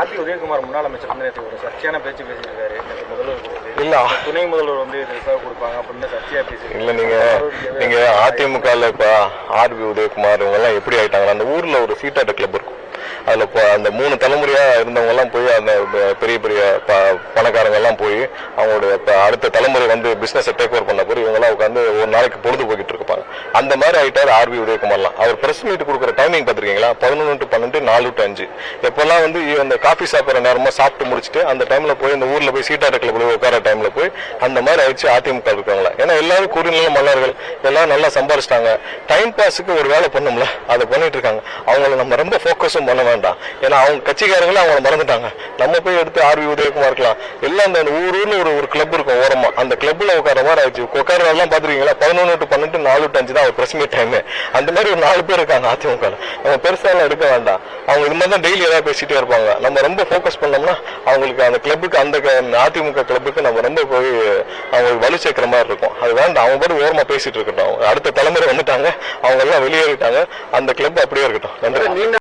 RB Udhayakumar முன்னாள் அமைச்சர் வந்து நேற்று ஒரு சர்ச்சையான பேச்சு பேசியிருக்காரு. முதல்வர் இல்ல துணை முதல்வர் வந்து ரிசர்வ் கொடுப்பாங்க அப்படின்னு சர்ச்சையா பேசியிருக்காரு. இல்ல நீங்க அதிமுகல இப்ப ஆர்பி உதயகுமார் இவங்க எல்லாம் எப்படி ஆயிட்டாங்கன்னா, அந்த ஊர்ல ஒரு சீட்டாட்ட கிளப் இருக்கும். அதுல அந்த 3 தலைமுறையா இருந்தவங்க எல்லாம் போய் அந்த பெரிய பெரிய பணக்காரங்க எல்லாம் போய் அவங்களுடைய அடுத்த தலைமுறை வந்து பிசினஸ் டேக் ஓவர் பண்ண போய் இவங்க எல்லாம் உட்காந்து ஒரு நாளைக்கு பொழுது போய்கிட்டு இருப்பாங்க. அந்த மாதிரி ஆயிட்டாரு ஆர்பி உதயகுமார்லாம். அவர் பிரஸ் மீட் கொடுக்குற டைமிங் பாத்திருக்கீங்களா? 11 to 12, 4 to 5. எப்பெல்லாம் வந்து அந்த காஃபி சாப்பிட்ற நேரமா சாப்பிட்டு முடிச்சுட்டு அந்த டைம்ல போய் இந்த ஊர்ல போய் சீட்டாட்ட கிளப்ல போய் உட்கார டைம்ல போய் அந்த மாதிரி ஆயிடுச்சு அதிமுக இருக்காங்களா. ஏன்னா எல்லாரும் குறுநில மன்னர்கள் எல்லாரும் நல்லா சம்பாரிச்சிட்டாங்க. டைம் பாஸுக்கு ஒரு வேலை பண்ணும்ல, அதை பண்ணிட்டு இருக்காங்க. அவங்கள நம்ம ரொம்ப போக்கஸும் பண்ண வேண்டாம். ஏன்னா அவங்க கட்சிக்காரங்களும் அவங்கள மறந்துட்டாங்க. நம்ம போய் எடுத்து ஆர்வி உதயகுமார் இருக்கலாம். எல்லாம் அந்த ஊர்ல ஒரு கிளப் இருக்கும் ஓரமா, அந்த கிளப்ல உட்கார மாதிரி ஆயிடுச்சு. உட்கார எல்லாம் பாத்துருக்கீங்களா? 11 to 12, 4 to 5 தான் அவர் பிரஸ் மீட் டைம். அந்த மாதிரி ஒரு 4 பேர் இருக்காங்க அதிமுக. நம்ம பெருசா எல்லாம் எடுக்க வேண்டாம். அவங்க இது மாதிரி தான் டெய்லி ஏதாவது பேசிட்டே இருப்பாங்க. நம்ம ரொம்ப போக்கஸ் பண்ணோம்னா அவங்களுக்கு அந்த கிளப்புக்கு, அந்த அதிமுக கிளப்புக்கு நம்ம ரொம்ப போய் அவங்களுக்கு வலு சேர்க்கிற மாதிரி இருக்கும். அது வேண்டாம். அவங்க பாட்டு ஓரமா பேசிட்டு இருக்கட்டும். அடுத்த தலைமுறை வந்துட்டாங்க, அவங்க எல்லாம் வெளியேறிட்டாங்க. அந்த கிளப் அப்படியே இருக்கட்டும். நன்றி.